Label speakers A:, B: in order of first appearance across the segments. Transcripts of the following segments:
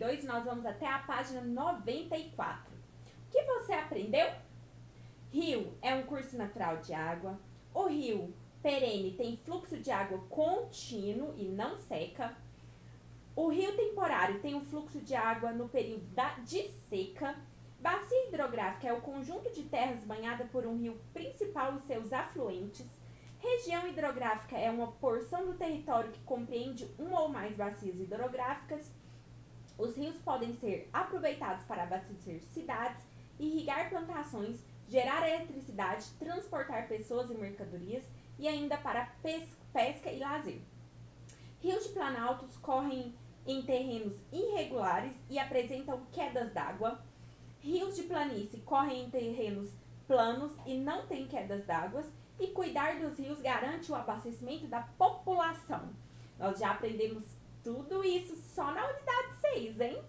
A: 92 e nós vamos até a página 94. O que você aprendeu? Rio é um curso natural de água. O rio perene tem fluxo de água contínuo e não seca. O rio temporário tem um fluxo de água no período de seca. Bacia hidrográfica é o conjunto de terras banhada por um rio principal e seus afluentes. Região hidrográfica é uma porção do território que compreende uma ou mais bacias hidrográficas. Os rios podem ser aproveitados para abastecer cidades, irrigar plantações, gerar eletricidade, transportar pessoas e mercadorias e ainda para pesca e lazer. Rios de planaltos correm em terrenos irregulares e apresentam quedas d'água. Rios de planície correm em terrenos planos e não têm quedas d'água. E cuidar dos rios garante o abastecimento da população. Nós já aprendemos tudo isso só na unidade 6, hein?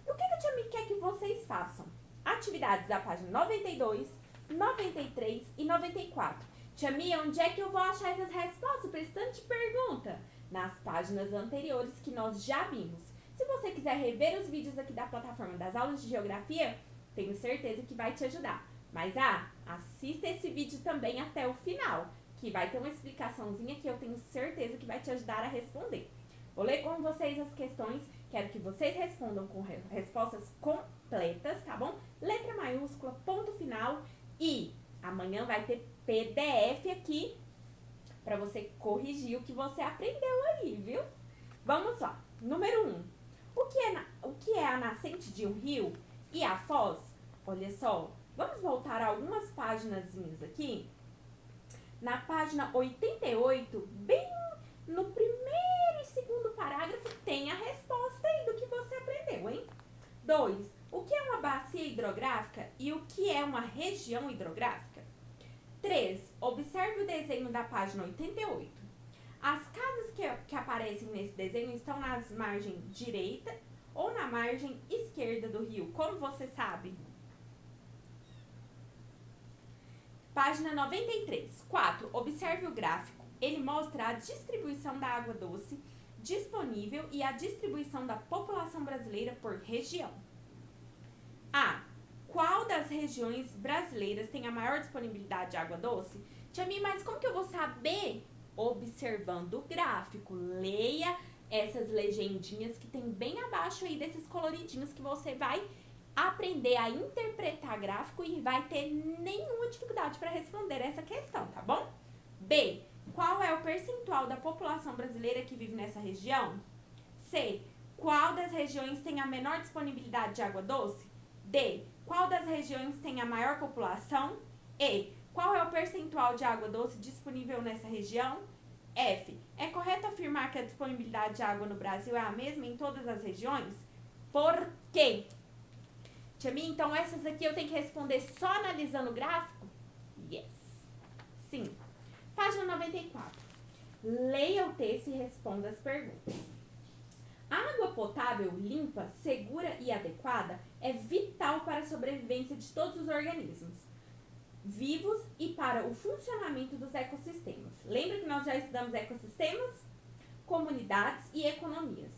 A: E o que a Tia Mi quer que vocês façam? Atividades da página 92, 93 e 94. Tia Mi, onde é que eu vou achar essas respostas para esse tanto de pergunta? Nas páginas anteriores que nós já vimos. Se você quiser rever os vídeos aqui da plataforma das aulas de geografia, tenho certeza que vai te ajudar. Mas, assista esse vídeo também até o final, que vai ter uma explicaçãozinha que eu tenho certeza que vai te ajudar a responder. Vou ler com vocês as questões, quero que vocês respondam com respostas completas, tá bom? Letra maiúscula, ponto final e amanhã vai ter PDF aqui para você corrigir o que você aprendeu aí, viu? Vamos lá. Número 1. O que é a nascente de um rio e a foz? Olha só. Vamos voltar algumas paginazinhas aqui. Na página 88, bem no primeiro e segundo parágrafo, tem a resposta aí do que você aprendeu, hein? 2. O que é uma bacia hidrográfica e o que é uma região hidrográfica? 3. Observe o desenho da página 88. As casas que aparecem nesse desenho estão nas margens direita ou na margem esquerda do rio? Como você sabe? Página 93. 4. Observe o gráfico. Ele mostra a distribuição da água doce disponível e a distribuição da população brasileira por região. A. Qual das regiões brasileiras tem a maior disponibilidade de água doce? Tia Mi, mas como que eu vou saber? Observando o gráfico. Leia essas legendinhas que tem bem abaixo aí desses coloridinhos que você vai aprender a interpretar gráfico e vai ter nenhuma dificuldade para responder essa questão, tá bom? B. Qual é o percentual da população brasileira que vive nessa região? C. Qual das regiões tem a menor disponibilidade de água doce? D. Qual das regiões tem a maior população? E. Qual é o percentual de água doce disponível nessa região? F. É correto afirmar que a disponibilidade de água no Brasil é a mesma em todas as regiões? Por quê? Tia Mi, então essas aqui eu tenho que responder só analisando o gráfico? Yes. Sim. Página 94. Leia o texto e responda as perguntas. A água potável, limpa, segura e adequada é vital para a sobrevivência de todos os organismos vivos e para o funcionamento dos ecossistemas. Lembra que nós já estudamos ecossistemas, comunidades e economias.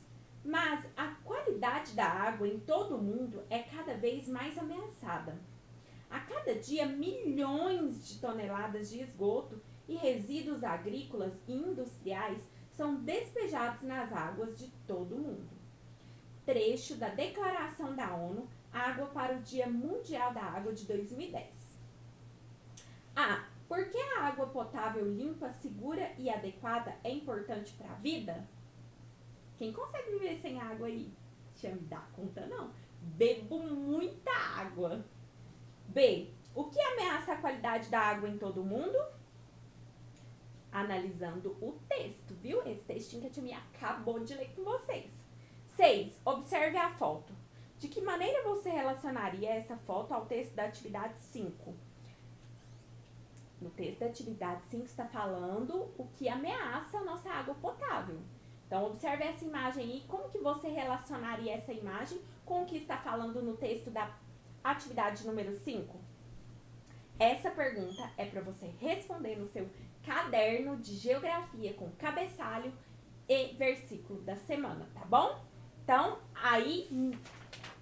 A: Mas a qualidade da água em todo o mundo é cada vez mais ameaçada. A cada dia, milhões de toneladas de esgoto e resíduos agrícolas e industriais são despejados nas águas de todo o mundo. Trecho da Declaração da ONU, Água para o Dia Mundial da Água de 2010. A. Por que a água potável limpa, segura e adequada é importante para a vida? Quem consegue viver sem água aí? Deixa eu me dar conta, não. Bebo muita água. B. O que ameaça a qualidade da água em todo o mundo? Analisando o texto, viu? Esse textinho que a Tia Mi acabou de ler com vocês. 6. Observe a foto. De que maneira você relacionaria essa foto ao texto da atividade 5? No texto da atividade 5 está falando o que ameaça a nossa água potável. Então, observe essa imagem aí. Como que você relacionaria essa imagem com o que está falando no texto da atividade número 5? Essa pergunta é para você responder no seu caderno de geografia com cabeçalho e versículo da semana, tá bom? Então, aí,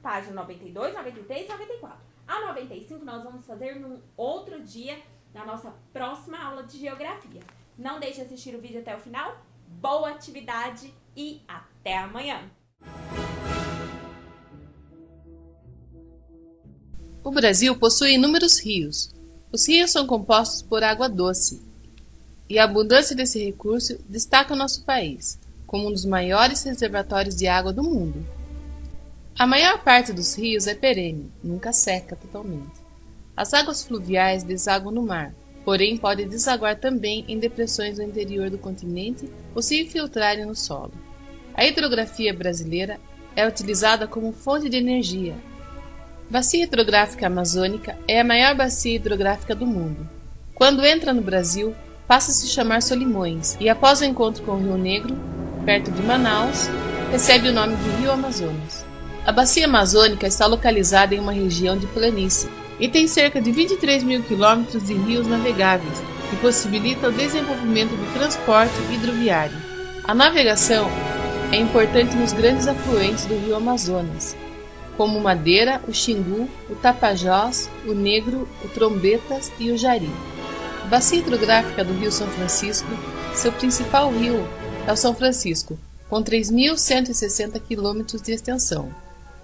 A: página 92, 93 e 94. A 95 nós vamos fazer num outro dia, na nossa próxima aula de geografia. Não deixe de assistir o vídeo até o final. Boa atividade e até amanhã!
B: O Brasil possui inúmeros rios. Os rios são compostos por água doce, e a abundância desse recurso destaca o nosso país como um dos maiores reservatórios de água do mundo. A maior parte dos rios é perene, nunca seca totalmente. As águas fluviais desaguam no mar, porém podem desaguar também em depressões no interior do continente ou se infiltrarem no solo. A hidrografia brasileira é utilizada como fonte de energia. A Bacia Hidrográfica Amazônica é a maior bacia hidrográfica do mundo. Quando entra no Brasil, passa a se chamar Solimões e, após o encontro com o Rio Negro, perto de Manaus, recebe o nome de Rio Amazonas. A Bacia Amazônica está localizada em uma região de planície e tem cerca de 23 mil quilômetros de rios navegáveis, que possibilita o desenvolvimento do transporte hidroviário. A navegação é importante nos grandes afluentes do Rio Amazonas, como o Madeira, o Xingu, o Tapajós, o Negro, o Trombetas e o Jari. A Bacia Hidrográfica do Rio São Francisco, seu principal rio é o São Francisco, com 3.160 quilômetros de extensão.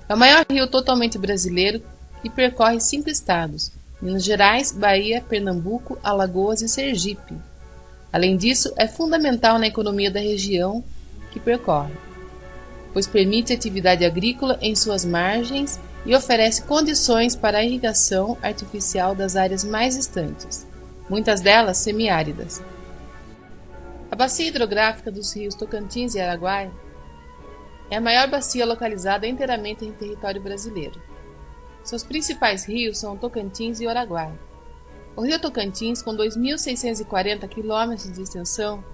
B: É o maior rio totalmente brasileiro e percorre 5 estados: Minas Gerais, Bahia, Pernambuco, Alagoas e Sergipe. Além disso, é fundamental na economia da região que percorre, pois permite atividade agrícola em suas margens e oferece condições para a irrigação artificial das áreas mais distantes, muitas delas semiáridas. A bacia hidrográfica dos rios Tocantins e Araguaia é a maior bacia localizada inteiramente em território brasileiro. Seus principais rios são o Tocantins e o Araguaia. O rio Tocantins, com 2.640 km de extensão,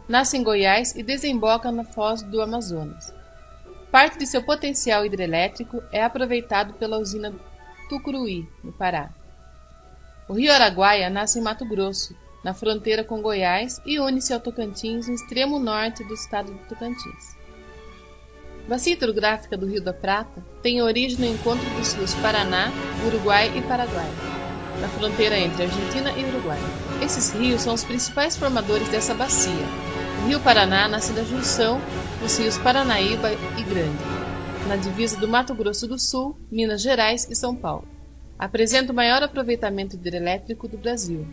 B: nasce em Goiás e desemboca na foz do Amazonas. Parte de seu potencial hidrelétrico é aproveitado pela usina Tucuruí, no Pará. O rio Araguaia nasce em Mato Grosso, na fronteira com Goiás, e une-se ao Tocantins no extremo norte do estado do Tocantins. A bacia hidrográfica do Rio da Prata tem origem no encontro dos rios Paraná, Uruguai e Paraguai, na fronteira entre Argentina e Uruguai. Esses rios são os principais formadores dessa bacia. O rio Paraná nasce da junção dos rios Paranaíba e Grande, na divisa do Mato Grosso do Sul, Minas Gerais e São Paulo. Apresenta o maior aproveitamento hidrelétrico do Brasil,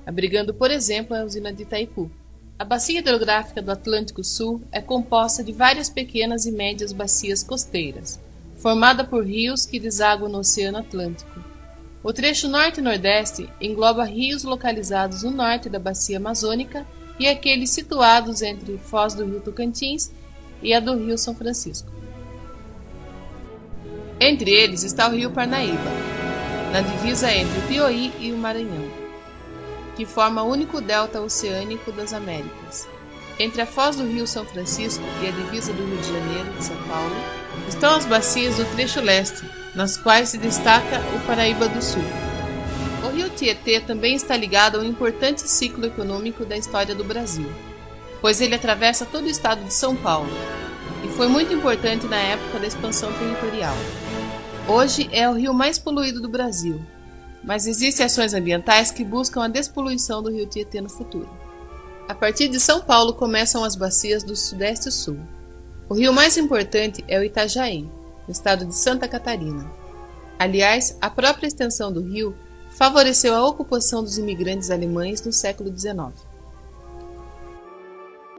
B: abrigando, por exemplo, a usina de Itaipu. A bacia hidrográfica do Atlântico Sul é composta de várias pequenas e médias bacias costeiras, formada por rios que desaguam no Oceano Atlântico. O trecho norte e nordeste engloba rios localizados no norte da bacia amazônica e aqueles situados entre a foz do rio Tocantins e a do rio São Francisco. Entre eles está o rio Parnaíba, na divisa entre o Piauí e o Maranhão, que forma o único delta oceânico das Américas. Entre a foz do rio São Francisco e a divisa do Rio de Janeiro e São Paulo, estão as bacias do trecho leste, nas quais se destaca o Paraíba do Sul. O rio Tietê também está ligado a um importante ciclo econômico da história do Brasil, pois ele atravessa todo o estado de São Paulo, e foi muito importante na época da expansão territorial. Hoje é o rio mais poluído do Brasil, mas existem ações ambientais que buscam a despoluição do rio Tietê no futuro. A partir de São Paulo começam as bacias do Sudeste e Sul. O rio mais importante é o Itajaí, no estado de Santa Catarina. Aliás, a própria extensão do rio favoreceu a ocupação dos imigrantes alemães no século XIX.